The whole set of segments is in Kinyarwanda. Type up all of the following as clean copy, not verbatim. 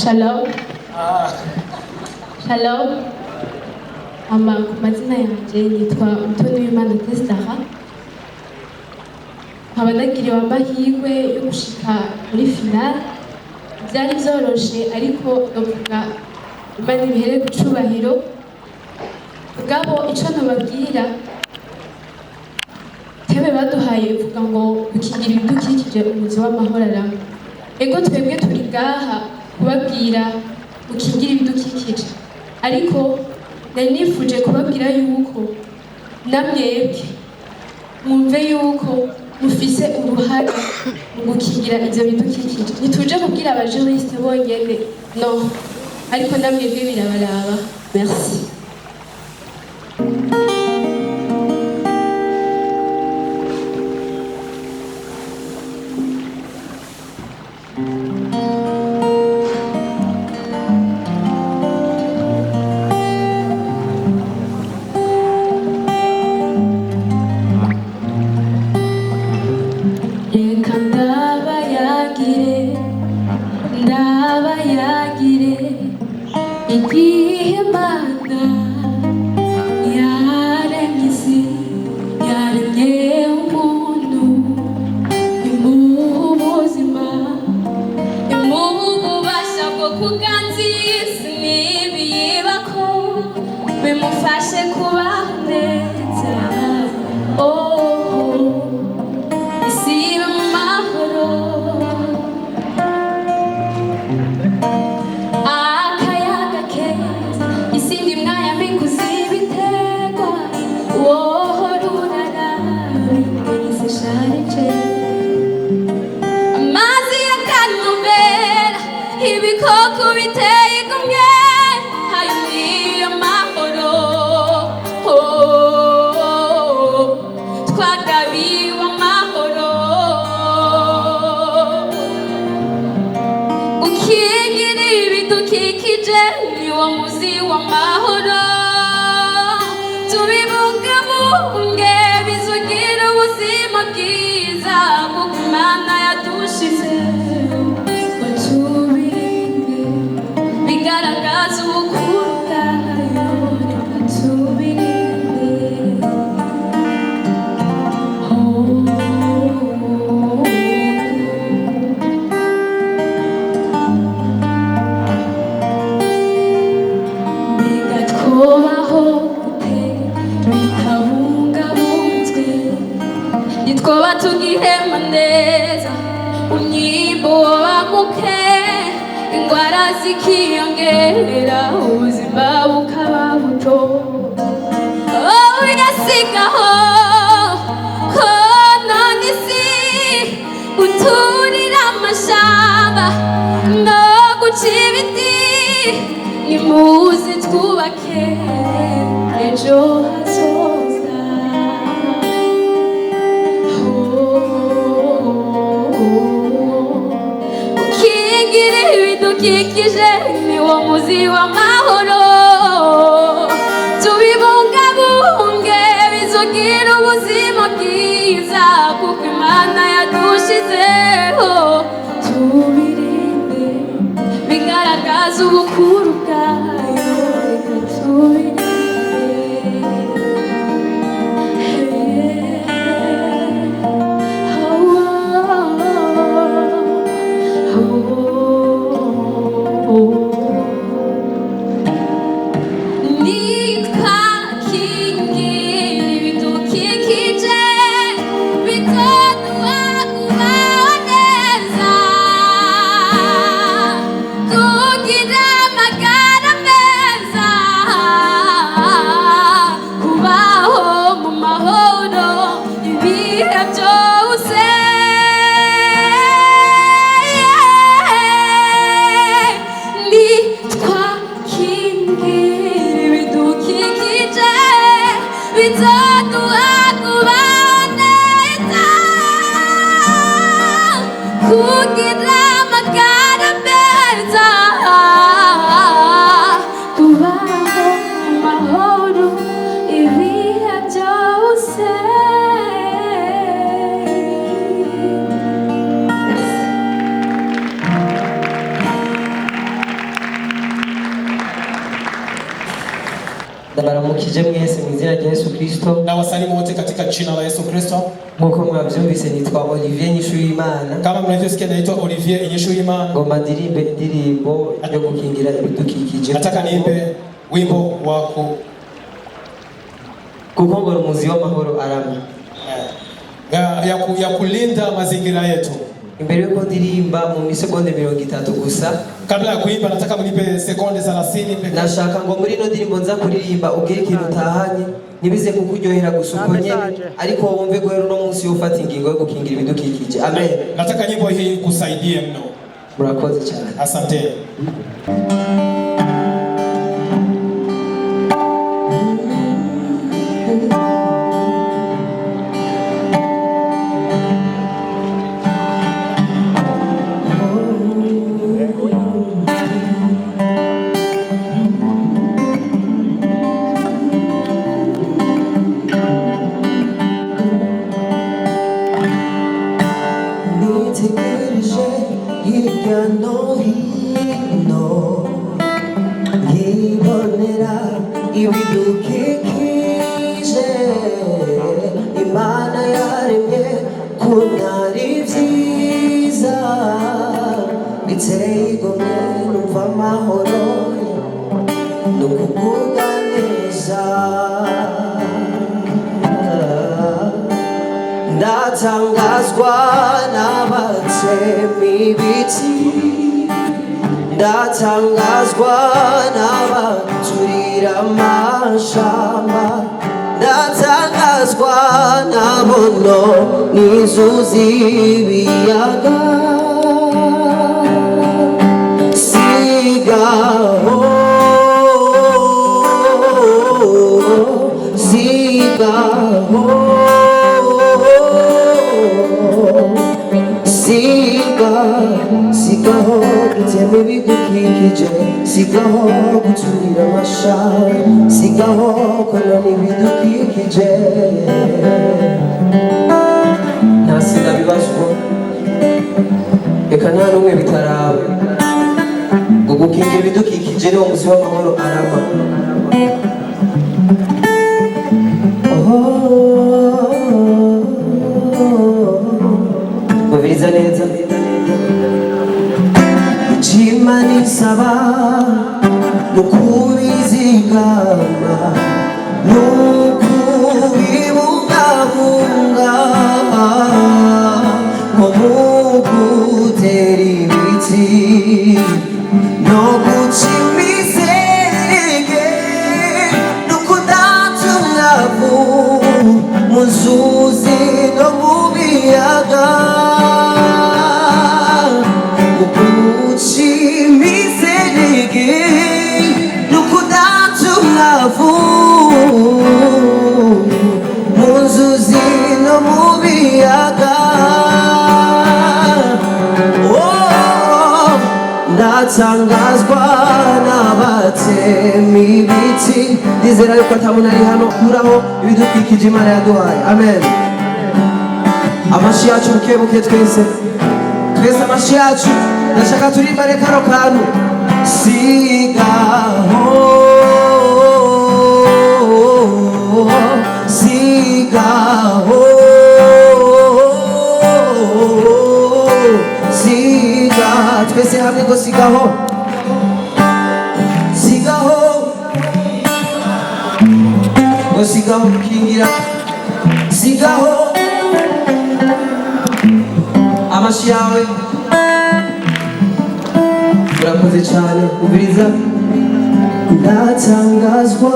Shalom. Shalom. Ku mazina yanjye nitwa Umutoniwimana Testara. Nkaba nagiriwe amahirwe yo gushika muri finale. Byari byoroshe ariko ndavuga Imana ibihere ku cubahiro. Ubwabo ico nababwira tebe baduhaye uvuga ngo ukigira ibidukikije umuzi w'amahoro arama. Ego twebwe turi ngaha kubabwira ukigira ibidukikije, ariko nari nifuje kubabwira yuko namwebwe mwumve yuko mufise uruhare mu gukingira ivyo bidukikije. Ntituje kubwira abajournaliste bonyene, no, ariko namwebwe birabaraba. Merci. Ndi Ndabaramukije mwese mu izina rya Yesu Kristo. Na wasalimu wote katika jina la Yesu Kristo. Nkuko mwavyumvise nitwa Olivier Nyishuyimana. Kama mnavyosikia naitwa Olivier Nyishuyimana. Ngomba ndirimbe indirimbo yo gukingira ibidukikije. Nataka niimbe wimbo wa kukongora umuzi w'amahoro arama. Ya kulinda mazingira yetu. Imbere yuko ndirimba mu misegonde 30 gusa. Kabla ya kuimba nataka mnipe sekonde 30 pekee. Nashaka ngo muri no ndirimbo nza kuririmba ubwire ikintu utahanye nibize kukuryohera gusuko nyene ariko wumve ko rero no munsi ufata ingingo yo gukingira ibidukikije. Amen. Nataka nyimbo hii kusaidie mno. Murakoze cyane. Asante. ibidukikije Imana yaremye kunari vyiza biteye igomwe numva amahoro no kugubwa neza ndatangazwa n'abatema ibiti ndatangazwa n'abaturira amashamba ndatangazwa n'abono n'inzuzi ibiyaga sigaho sigaho sigaho gutema ibidukikije sigaho guturira amashamba sigaho konona ibidukikije ntasinda bibazwa reka nta n'umwe bitaraba ngo gukingira ibidukikije niwo muzi w'amahoro arama mubiriza neza Imana isaba nukubizigama nukubibungabunga nko mugutera ibiti no guca imiserege nukudata umwavu mu nzuzi no mu biyaga munzuzi no mu biyaga ndatangazwa n'abatema ibiti ndizera yuko atabona ari hano kuraho ibidukikije Imana yaduhaye amen amashi yacu bukebuke twese amashi yacu ndashaka turimbane kano kantu sigaho sigaho twese hamwe ngo sigaho sigaho ngo sigaho gukingira sigaho amashi yawe urakoze cyane ubiriza ndatangazwa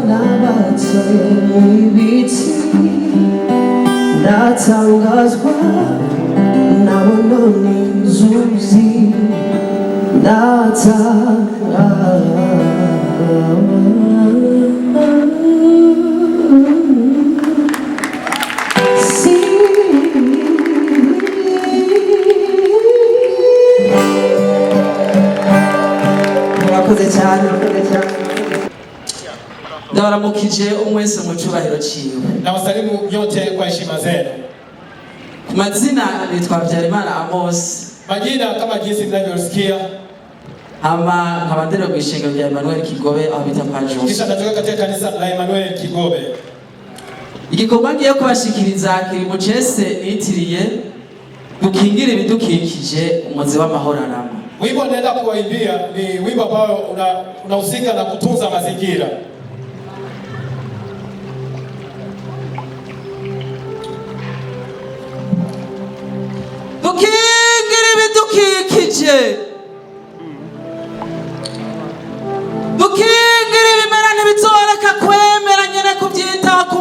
n'abatema ibiti ndatangazwa n'abono n'inzuzi urakoze cyane ndabaramukije umwese mu cyubahiro ciwe nawasalimu yote kwa heshima zenu. Mazina nitwa Habyarimana Amos. Majina kama jinsi mnavyosikia Ama nkabandero kwishengero rya Emmanuel Kigobe aho bita Pajo. Kisha natoka katika kanisa la Emmanuel Kigobe. Igikorwa ngiye kubashikiriza kiri mu cese nitiriye gukingira ibidukikije umuzi w'amahoro arama. Wimbo naenda kuwaimbia ni wimbo ambao unahusika na kutunza mazingira. Dukingira ibidukikije. Dukingira ibimera ntibizoreka kwemera nyene kubyitaho ku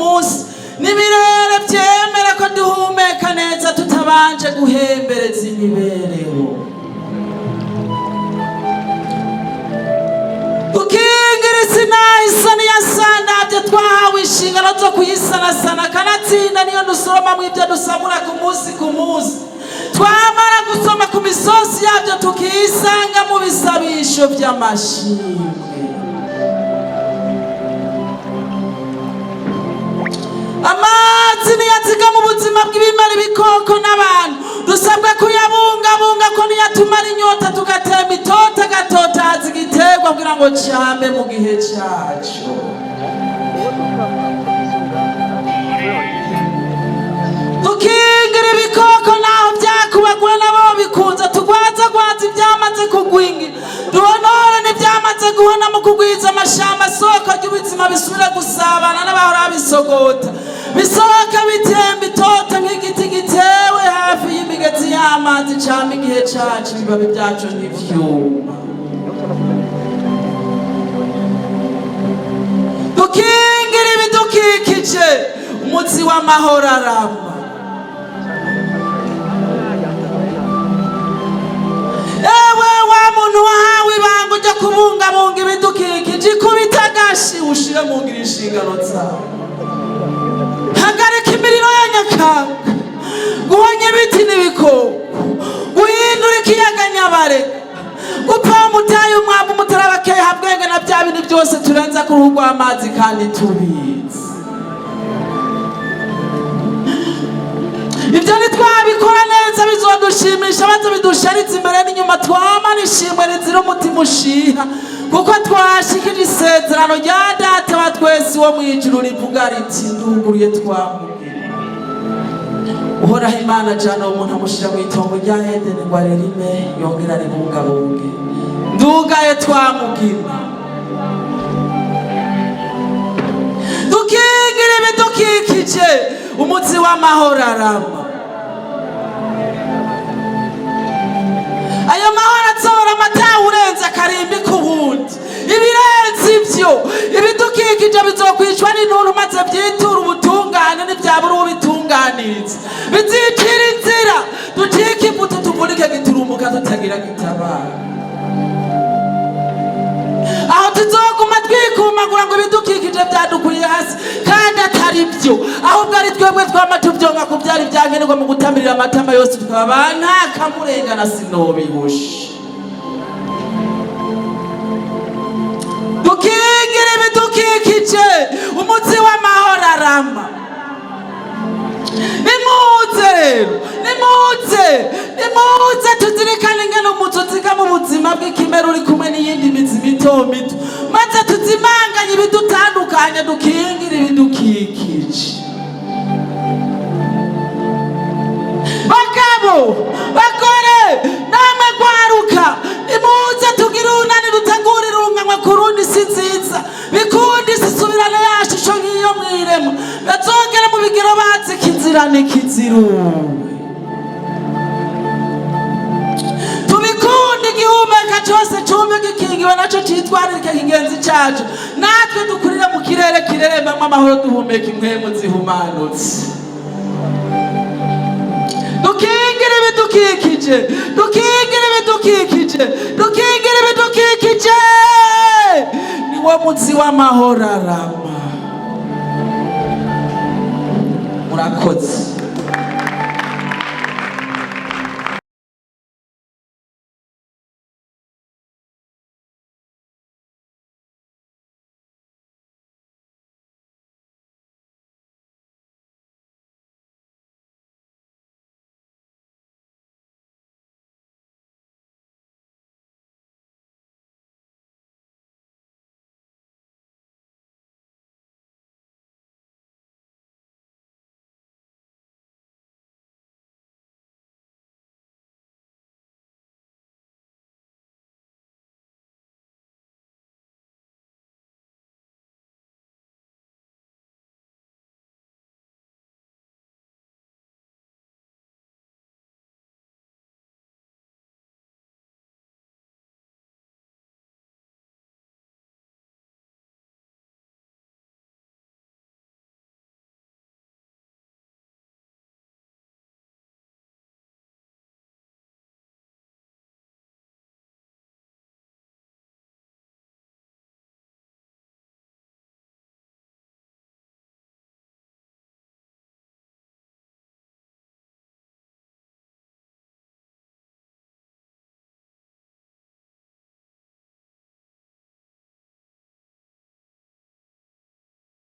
munsi n'ibirere byemera ko duhumeka neza tutabanje guhembereza imibereho. Dukingira isinahisani yasandavye twahawe inshingano zo kuyisanasana kanatsinda niyo dusoroma mw'ivyo dusamura ku munsi twamara gusoma ku misozi yavyo tukisanga mu bisabisho vy'amashimwe. Amazi niyaziga mu buzima bw'ibimera ibikoko n'abantu dusabwa kuyabungabunga ko niyatumara inyota tugatema itota gatotaza igiterwa kugira ngo cambe mu gihe caco. Dukingira ibikoko naho vyakubagwe nabo bikunze tugwaza ivyamaze kugwingira duhonora n'ivyamaze guhona mu kugwiza amashamba soko ry'ubuzima bisubira gusabana n'abahora bisogota bisohoka bitemba itota nk'igiti gitewe hafi y'imigezi y'amazi camba igihe cacu ibibabi vyaco n'ivyuma. Dukingira ibidukikije umuzi w'amahoro arama. Ewe wa muntu wahawe ibanga ujya kubungabunga ibidukikije ikubita agashi ushire mu ngira inshingano zawe. Hagarika imiriro ya Nyakanga, guhonya ibiti n'ibikoko, guhindura ikiyaga Nyabarega, gupfa umutayi umwavu umutarabakeha bwenge na bya bintu byose turenza ku ruhu rw'amazi kandi tubizi. Ibyo nitwabikora neza bizodushimisha maze bidusharitse imbere n'inyuma twamana ishimwe rizira umutima ushiha kuko twashikije isezerano rya Data wa twese wo mw'ijuru rivuga riti nduguruye twamubwira. Uhoraho Imana jana umuntu amushira mu itongo rya Edeni ngo aririme yongera ribungabunge. Ndugaye twamubwira. Dukingira ibidukikije umuzi w'amahoro arama. Ayo mahoro azora amataha urenze akarimbi k'ubundi. Ibirenze ivyo ibidukikije bizokwicwa n'intuntu maze vyitura ubutungane n'ivyabura ubitunganiriza. Bizicira inzira ducike ivutu tuvunike giturumbuka tutagira gitabara. Aho tuzoguma twikumagura ngo ibidukikije vyadukuriye hasi kandi atari vyo ahubwo ari twebwe twama tuvyonka ku vyari vyankenerwa mu gutamirira amatama yose tukaba nta kamurengana sinobihusha. Dukingira ibidukikije umuzi w'amahoro arama. Nimuze tuzirikane ingene umuzi uziga mu buzima bw'ikimera uri kumwe n'iyindi mizi mito mito maze tuzimanganye ibidutandukanye dukingira ibidukikije. Bagabo bagore namwe gwaruka nimuze tugire unani dutegura irunganwe ku rundi si nziza bikundi sisubirane yashusho nk'iyo mwirema bazongere mu bigero bazi kizirane kiziruwe. Tubikundi igihumeka cyose cumbe gikingiwe naco citwararika kigenzi cacu natwe dukurire mu kirere kirerembamwo amahoro duhumeka impwemu zihumanutse. Dukingira ibidukikije, dukingira ibidukikije, dukingira ibidukikije niwo muzi w'amahoro arama. Murakoze.